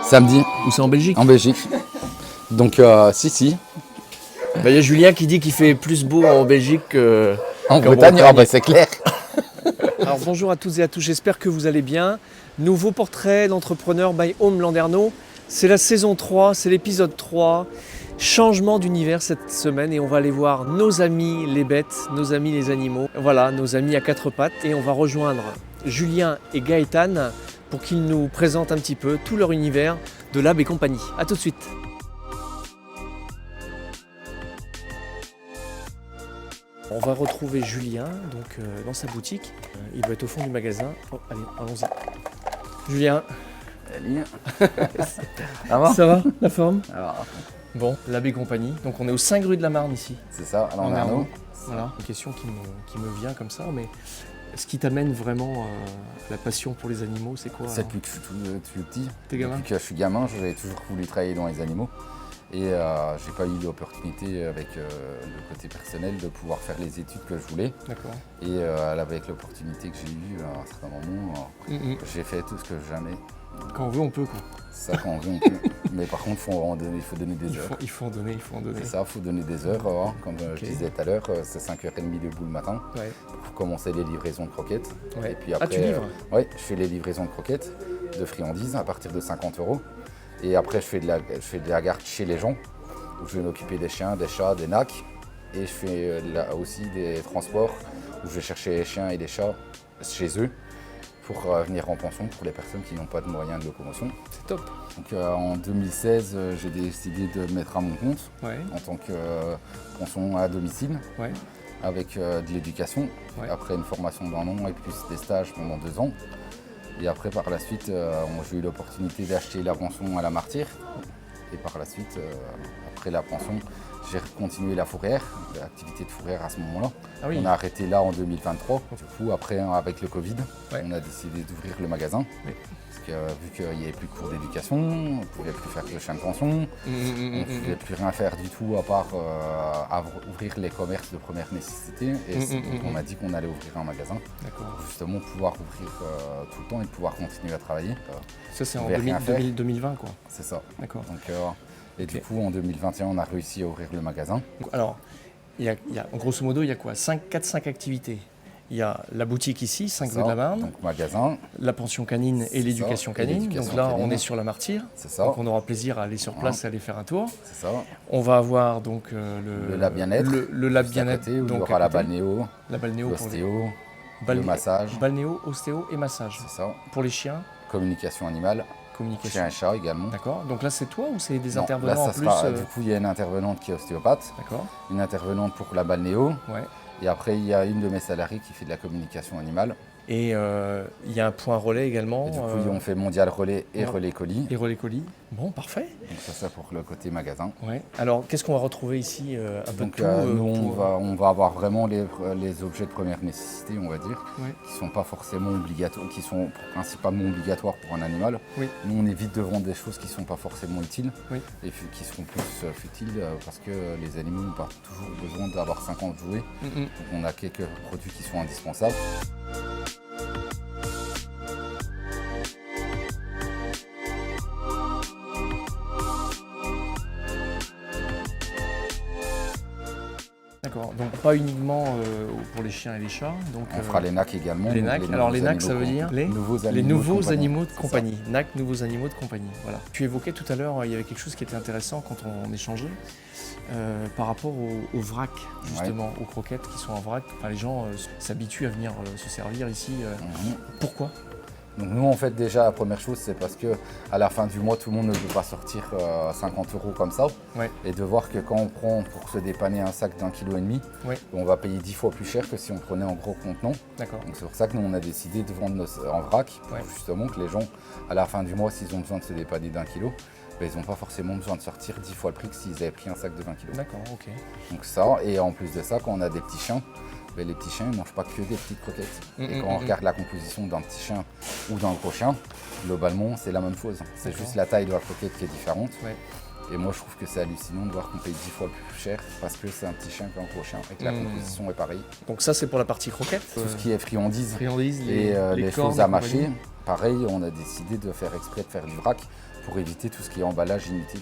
Samedi, Ou c'est en Belgique? en Belgique. Donc, si. Il y a Julien qui dit qu'il fait plus beau en Belgique En qu'en Bretagne, Bretagne. c'est clair. Alors bonjour à toutes et à tous, j'espère que vous allez bien. Nouveau portrait d'entrepreneur by Home Landerneau. C'est la saison 3, c'est l'épisode 3. Changement d'univers cette semaine et on va aller voir nos amis les bêtes, nos amis les animaux. Voilà, nos amis à quatre pattes. Et on va rejoindre Julien et Gaëtan pour qu'ils nous présentent un petit peu tout leur univers de Lab et compagnie. A tout de suite. On va retrouver Julien donc, dans sa boutique. Il doit être au fond du magasin. Oh, allez, allons-y. Julien, Salut. Ça va? ça va, la forme? Alors, Bon, Lab et compagnie. Donc on est aux 5 rue de la Marne ici. c'est ça, à En Landerneau. Arnaud. Voilà, une question qui me vient comme ça, mais ce qui t'amène vraiment la passion pour les animaux, c'est quoi? C'est alors depuis que je suis tout petit. T'es gamin? Depuis que je suis gamin, j'ai toujours voulu travailler dans les animaux. Et j'ai pas eu l'opportunité avec le côté personnel de pouvoir faire les études que je voulais. D'accord. Et avec l'opportunité que j'ai eue à un certain moment, j'ai fait tout ce que jamais. Quand on veut, on peut quoi. C'est ça quand on veut, on peut. Mais par contre, il faut donner des heures. Il faut en donner. C'est ça, il faut donner des heures. Comme je disais tout à l'heure, c'est 5h30 debout le matin Ouais. pour commencer les livraisons de croquettes. Ouais. Et puis après, tu livres? Oui, je fais les livraisons de croquettes, de friandises à partir de 50 €. Et après, je fais de la garde chez les gens, où je vais m'occuper des chiens, des chats, des nacs. Et je fais aussi des transports, où je vais chercher les chiens et les chats chez eux pour venir en pension pour les personnes qui n'ont pas de moyens de locomotion. C'est top. Donc en 2016, j'ai décidé de me mettre à mon compte Ouais. en tant que pension à domicile Ouais. avec de l'éducation. Ouais. Après une formation d'un an et plus des stages pendant 2 ans. Et après, par la suite, j'ai eu l'opportunité d'acheter la pension à la Martyre. Et par la suite, après la pension, j'ai continué la fourrière, l'activité de fourrière à ce moment-là. Ah oui. On a arrêté là en 2023. Du coup, après, avec le Covid, Ouais. on a décidé d'ouvrir le magasin. Oui. Parce que vu qu'il n'y avait plus de cours d'éducation, on ne pouvait plus faire de chien de pension, on ne pouvait plus rien faire du tout à part ouvrir les commerces de première nécessité. Et donc on a dit qu'on allait ouvrir un magasin D'accord. pour justement pouvoir ouvrir tout le temps et pouvoir continuer à travailler. Ça c'est en pouvait rien faire. 2020 quoi. C'est ça. D'accord. Donc, et du Ok. coup, en 2021, on a réussi à ouvrir le magasin. Alors, il y a, en grosso modo, il y a quoi? 4-5 activités. Il y a la boutique ici, 5 rue de la Marne, Donc magasin, la pension canine et C'est l'éducation ça, et canine. l'éducation Donc là, on canine. est sur la Martyre. c'est ça. Donc on aura plaisir à aller sur place et aller faire un tour. C'est ça. On va avoir donc Le lab bien-être. le lab Juste à bien-être. côté, où il y donc aura à la côté. balnéo, La balnéo, pour les- l'ostéo, balné- le massage. balnéo, ostéo et massage. C'est ça. Pour les chiens, Communication animale, communication. chien et chat également. D'accord. Donc là, c'est toi ou c'est des Non, intervenants là, en ça plus sera, du coup, il y a une intervenante qui est ostéopathe, D'accord. une intervenante pour la balnéo, Ouais. et après, il y a une de mes salariés qui fait de la communication animale. Et il y a un point relais également. Et du coup, on fait mondial relais et ouais. relais colis. Et relais colis. Bon, parfait. Donc ça, c'est pour le côté magasin. Ouais. Alors, qu'est-ce qu'on va retrouver ici? Un peu Donc de tout. nous, pour- on va avoir vraiment les objets de première nécessité, on va dire, Ouais. qui sont pas forcément obligatoires, qui sont principalement obligatoires pour un animal. Oui. Nous, on évite de vendre des choses qui sont pas forcément utiles Oui. et qui seront plus futiles parce que les animaux n'ont pas toujours besoin d'avoir 50 jouets. Mhm. Donc on a quelques produits qui sont indispensables. D'accord. Donc, pas uniquement pour les chiens et les chats. Donc, On fera les NAC également. les donc NAC. Alors, les nouveaux NAC, ça veut animaux dire les les nouveaux animaux de C'est ça. compagnie. NAC, nouveaux animaux de compagnie. Voilà. Tu évoquais tout à l'heure, il y avait quelque chose qui était intéressant quand on échangeait par rapport au vrac, justement, aux croquettes qui sont en vrac. Enfin, les gens s'habituent à venir se servir ici. Mhm. Pourquoi? Donc nous, en fait, déjà, la première chose, c'est parce que à la fin du mois, tout le monde ne peut pas sortir 50 € comme ça. Ouais. Et de voir que quand on prend pour se dépanner un sac d'1,5 kg, Ouais. on va payer 10 fois plus cher que si on prenait en gros contenant. D'accord. Donc c'est pour ça que nous, on a décidé de vendre en vrac, pour Ouais. justement que les gens, à la fin du mois, s'ils ont besoin de se dépanner d'1 kg, ben, ils n'ont pas forcément besoin de sortir 10 fois le prix que s'ils avaient pris un sac de 20 kg. D'accord, ok. Donc ça, et en plus de ça, quand on a des petits chiens, ben, les petits chiens ne mangent pas que des petites croquettes. Et quand on regarde la composition d'un petit chien ou d'un gros chien, globalement, c'est la même chose. C'est D'accord. juste la taille de la croquette qui est différente. Ouais. Et moi, je trouve que c'est hallucinant de voir qu'on paye 10 fois plus cher parce que c'est un petit chien qu'un gros chien et que la composition est pareille. Donc ça, c'est pour la partie croquette. Tout ce qui est friandises friandises, et les cornes choses et à compagnie. mâcher, pareil, on a décidé de faire exprès de faire du vrac pour éviter tout ce qui est emballage inutile.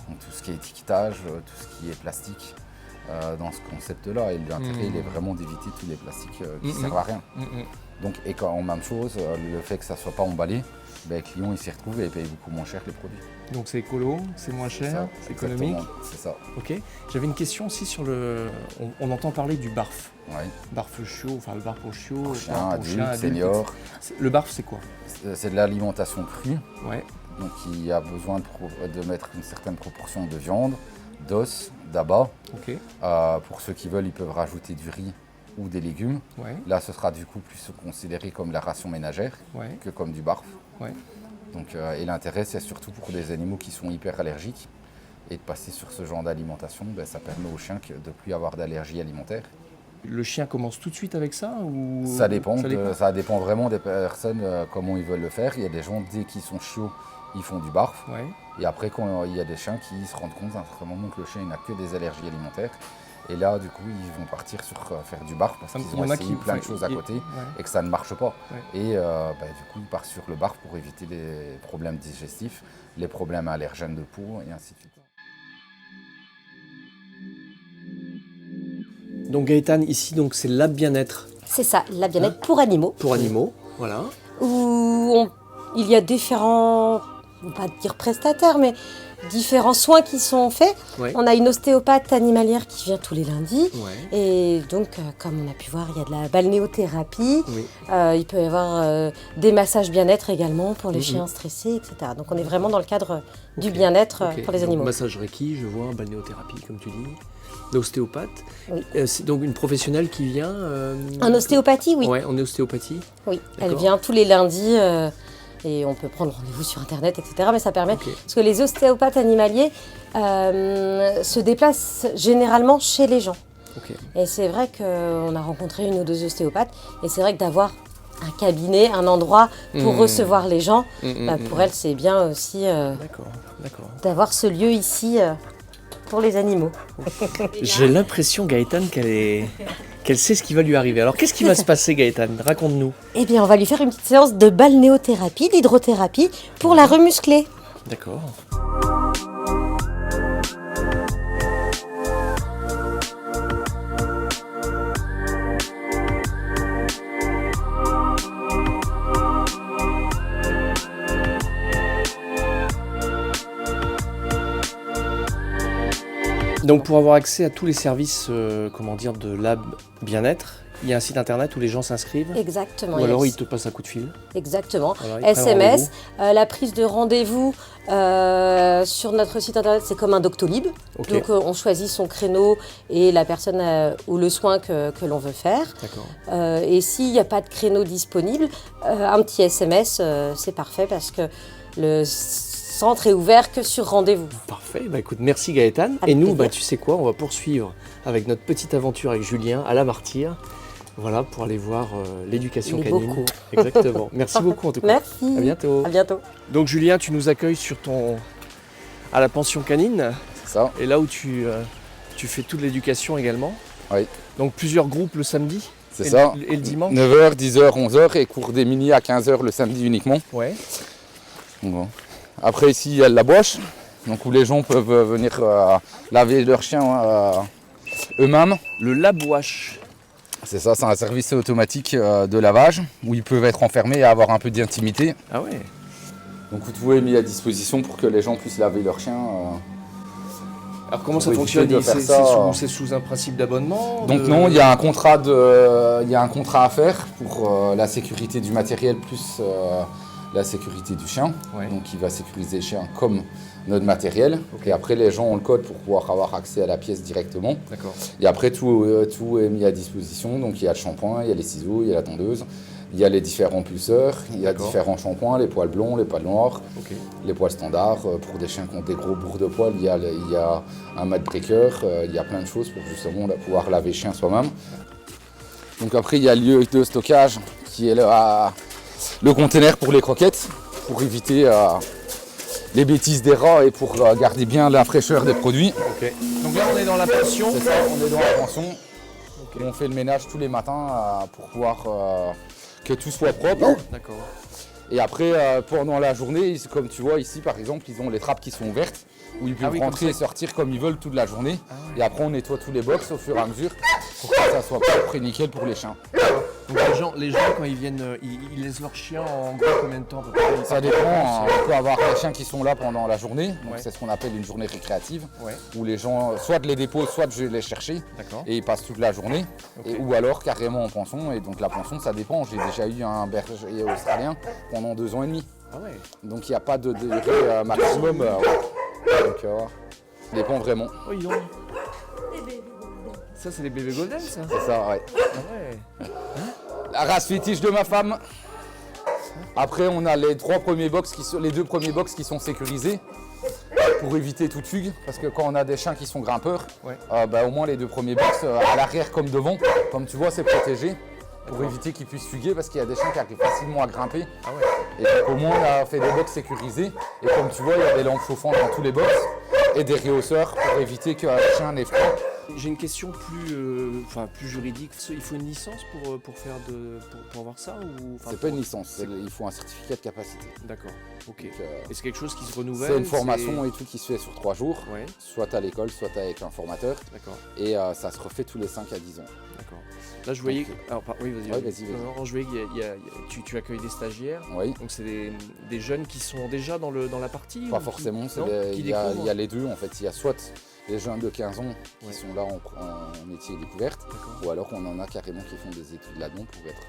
Donc, tout ce qui est étiquetage, tout ce qui est plastique dans ce concept-là. Et l'intérêt, il est vraiment d'éviter tous les plastiques qui ne servent à rien. Donc, et quand en même chose, le fait que ça ne soit pas emballé, ben, le client il s'y retrouve et il paye beaucoup moins cher les produits. Donc c'est écolo, c'est moins cher, c'est économique. C'est ça. Ok. J'avais une question aussi sur le. On entend parler du barf. Ouais. Barf chiot, enfin le barf pour chiot, Pour chien, adulte, senior. Le barf c'est quoi? C'est de l'alimentation crue. Ouais. Donc il y a besoin de mettre une certaine proportion de viande, d'os, d'abats. Ok. Pour ceux qui veulent, ils peuvent rajouter du riz ou des légumes. Ouais. Là, ce sera du coup plus considéré comme la ration ménagère que comme du barf. Ouais. Donc, et l'intérêt, c'est surtout pour des animaux qui sont hyper allergiques. Et de passer sur ce genre d'alimentation, ben, ça permet aux chiens de ne plus avoir d'allergie alimentaire. Le chien commence tout de suite avec ça ou... Ça dépend vraiment des personnes, comment ils veulent le faire. Il y a des gens, dès qu'ils sont chiots, ils font du barf. Ouais. Et après, quand il y a des chiens qui se rendent compte à un certain moment que le chien n'a que des allergies alimentaires. Et là, du coup, ils vont partir sur faire du barf parce qu'ils ont essayé plein de choses à côté et que ça ne marche pas. Ouais. Et du coup, ils partent sur le barf pour éviter les problèmes digestifs, les problèmes allergènes de peau et ainsi de suite. Donc Gaëtan, ici, donc, c'est Lab Bien-être. C'est ça, Lab Bien-être pour animaux. Pour animaux, voilà. Où il y a différents, on ne va pas dire prestataires, mais différents soins qui sont faits. Ouais. On a une ostéopathe animalière qui vient tous les lundis. Ouais. Et donc, comme on a pu voir, il y a de la balnéothérapie. Oui. Il peut y avoir des massages bien-être également pour les chiens stressés, etc. Donc, on est vraiment dans le cadre du bien-être pour les animaux. Donc, massage Reiki, je vois, balnéothérapie, comme tu dis. L'ostéopathe. Oui. C'est donc une professionnelle qui vient... En ostéopathie, oui. Oui, en ostéopathie. Oui, elle vient tous les lundis. Et on peut prendre rendez-vous sur Internet, etc. Mais ça permet, parce que les ostéopathes animaliers se déplacent généralement chez les gens. Et c'est vrai qu'on a rencontré une ou deux ostéopathes, et c'est vrai que d'avoir un cabinet, un endroit pour recevoir les gens, pour elles, c'est bien aussi d'avoir ce lieu ici pour les animaux. J'ai l'impression, Gaëtan, qu'elle sait ce qui va lui arriver. Alors, qu'est-ce qui va se passer, Gaëtan? Raconte-nous. Eh bien, on va lui faire une petite séance de balnéothérapie, d'hydrothérapie, pour la remuscler. D'accord. Donc pour avoir accès à tous les services de Lab Bien-être, il y a un site internet où les gens s'inscrivent. Exactement. Ou alors ils te passent un coup de fil. Exactement. Voilà, SMS, la prise de rendez-vous sur notre site internet, c'est comme un Doctolib. Donc on choisit son créneau et la personne ou le soin que l'on veut faire. D'accord. Et s'il n'y a pas de créneau disponible, un petit SMS, c'est parfait parce que le centre est ouvert que sur rendez-vous. Parfait, écoute, merci Gaëtan. Et nous, tu sais quoi, on va poursuivre avec notre petite aventure avec Julien à la Martyre. Voilà, pour aller voir l'éducation canine. Beaucoup. Exactement. Merci beaucoup en tout cas. Merci. À bientôt. À bientôt. Donc Julien, tu nous accueilles à la pension canine. C'est ça. Et là où tu fais toute l'éducation également. Oui. Donc plusieurs groupes le samedi. C'est ça. Et le dimanche. 9h, 10h, 11h et cours des mini à 15h le samedi uniquement. Ouais. Bon. Après ici il y a le labouache, donc où les gens peuvent venir laver leurs chiens eux-mêmes. Le labouache. C'est ça, c'est un service automatique de lavage où ils peuvent être enfermés et avoir un peu d'intimité. Ah ouais. Donc tout est mis à disposition pour que les gens puissent laver leurs chiens. Alors comment ça fonctionne? C'est sous un principe d'abonnement? Donc non, il y a un contrat à faire pour la sécurité du matériel plus la sécurité du chien. Ouais. Donc il va sécuriser le chien comme notre matériel. Et après les gens ont le code pour pouvoir avoir accès à la pièce directement. D'accord. Et après tout est mis à disposition. Donc il y a le shampoing, il y a les ciseaux, il y a la tondeuse, il y a les différents pulseurs, il y a différents shampoings, les poils blonds, les poils noirs, les poils standards. Pour des chiens qui ont des gros bourres de poils, il y a un mat breaker, il y a plein de choses pour justement pouvoir laver le chien soi-même. Donc après il y a le lieu de stockage qui est le container pour les croquettes, pour éviter les bêtises des rats et pour garder bien la fraîcheur des produits. Okay. Donc là on est dans la pension. C'est ça, on est dans la pension. Okay. On fait le ménage tous les matins pour pouvoir que tout soit propre. D'accord. Et après, pendant la journée, comme tu vois ici par exemple, ils ont les trappes qui sont ouvertes, où ils peuvent rentrer et sortir comme ils veulent toute la journée. Et après on nettoie tous les box au fur et à mesure pour que ça soit propre et nickel pour les chiens. Donc les gens quand ils viennent, ils laissent leurs chiens en gros combien de temps à peu près? Ça dépend, on peut avoir des chiens qui sont là pendant la journée, donc c'est ce qu'on appelle une journée récréative, où les gens soit les déposent, soit je vais les chercher, et ils passent toute la journée, ou alors carrément en pension, et donc la pension ça dépend, j'ai déjà eu un berger australien pendant 2 ans et demi, donc il n'y a pas de durée maximum, donc ça dépend vraiment. Oh, ils ont... Ça c'est des bébés golden ça? C'est ça, ouais. Ah ouais. La race fétiche de ma femme. Après, on a les 2 premiers box qui sont sécurisés pour éviter toute fugue. Parce que quand on a des chiens qui sont grimpeurs, au moins les 2 premiers box à l'arrière comme devant, comme tu vois, c'est protégé pour éviter qu'ils puissent fuguer parce qu'il y a des chiens qui arrivent facilement à grimper. Et donc, au moins, on a fait des box sécurisés. Et comme tu vois, il y a des lampes chauffantes dans tous les box et des réhausseurs pour éviter que le chien n'ait froid. J'ai une question plus juridique. Il faut une licence pour avoir ça ou c'est pas une licence, il faut un certificat de capacité. D'accord, ok. Donc, et c'est quelque chose qui se renouvelle? C'est une formation et tout qui se fait sur 3 jours, ouais. Soit à l'école, soit avec un formateur. D'accord. Et ça se refait tous les 5 à 10 ans. D'accord. Là je voyais... oui, vas-y. Ouais, vas-y. Non, je voyais tu accueilles des stagiaires. Oui. Donc c'est des jeunes qui sont déjà dans la partie? Pas forcément, il y a les deux en fait. Il y a soit les jeunes de 15 ans qui sont là en métier découverte, ou alors on en a carrément qui font des études là-dedans pour être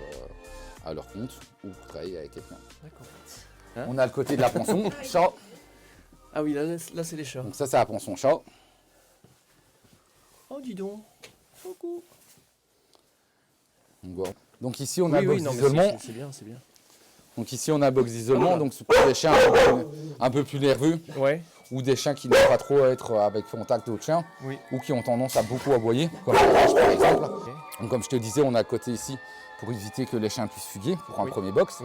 à leur compte ou pour travailler avec quelqu'un. D'accord. On a le côté de la pension, chat. Ah oui, là c'est les chats. Donc ça c'est la pension chat. Oh dis donc, coucou. Donc ici on a box d'isolement. C'est bien, c'est bien. Donc ici on a box d'isolement, donc c'est pour des chiens un peu plus nerveux. Ouais. Ou des chiens qui n'aiment pas trop être avec contact d'autres chiens, ou qui ont tendance à beaucoup aboyer, comme la vache par exemple. Donc, comme je te disais, on a le côté ici pour éviter que les chiens puissent fuguer pour un premier box.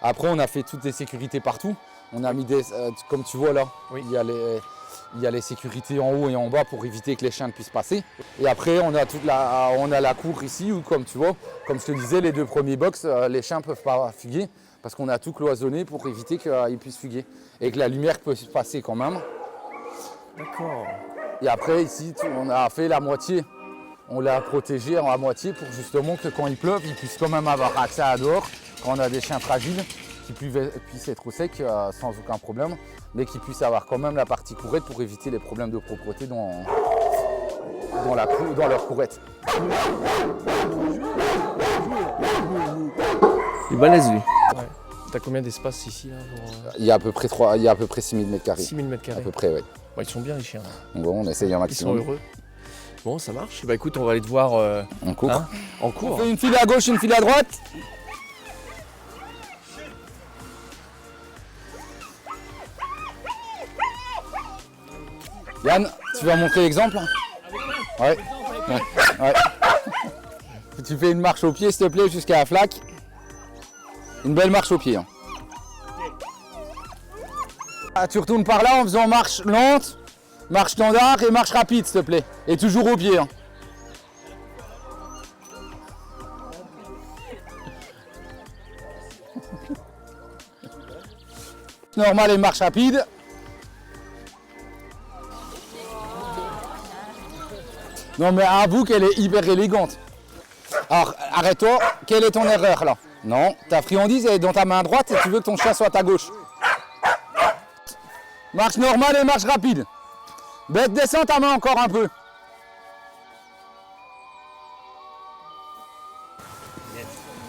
Après, on a fait toutes les sécurités partout. On a mis des, comme tu vois là, il y a les sécurités en haut et en bas pour éviter que les chiens ne puissent passer. Et après, on a la cour ici où, comme tu vois, comme je te disais, les 2 premiers box, les chiens ne peuvent pas fuguer. Parce qu'on a tout cloisonné pour éviter qu'ils puissent fuguer. Et que la lumière peut se passer quand même. D'accord. Et après, ici, on a fait la moitié. On l'a protégé à moitié pour justement que quand il pleuve, ils puissent quand même avoir accès à dehors. Quand on a des chiens fragiles, qui puissent être au sec sans aucun problème. Mais qui puissent avoir quand même la partie courette pour éviter les problèmes de propreté dans leur courette. Il est balèze lui. Ouais. T'as combien d'espace ici là pour... Il y a à peu près 6000 m². 6000 m². À peu près, oui. Bah, ils sont bien les chiens. Donc bon, on essaye un maximum. Ils sont heureux. Bon, ça marche. Bah écoute, on va aller te voir en cours. En cours. On fait une file à gauche, une file à droite. Yann, tu vas montrer l'exemple? Ouais. Tu fais une marche au pied, s'il te plaît, jusqu'à la flaque. Une belle marche au pied. Hein. Ah, tu retournes par là en faisant marche lente, marche standard et marche rapide, s'il te plaît. Et toujours au pied. Hein. Normal et marche rapide. Non mais avoue qu'elle est hyper élégante. Alors arrête-toi, quelle est ton erreur là? Non, ta friandise est dans ta main droite et tu veux que ton chien soit à ta gauche. Marche normale et marche rapide. Bête, descends ta main encore un peu.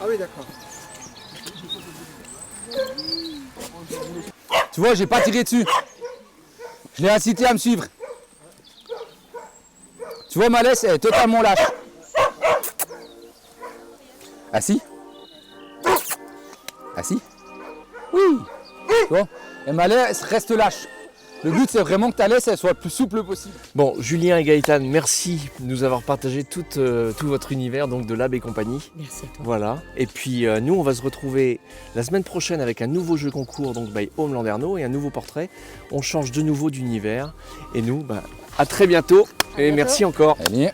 Ah oui d'accord. Tu vois, j'ai pas tiré dessus. Je l'ai incité à me suivre. Tu vois, ma laisse est totalement lâche. Assis. Assis. Oui. Tu vois, et ma laisse reste lâche. Le but, c'est vraiment que ta laisse elle soit le plus souple possible. Bon, Julien et Gaëtan, merci de nous avoir partagé tout votre univers donc de Lab et compagnie. Merci à toi. Voilà. Et puis nous, on va se retrouver la semaine prochaine avec un nouveau jeu concours donc by Home Landerneau et un nouveau portrait. On change de nouveau d'univers. Et nous, à très bientôt. Et merci encore. Allez.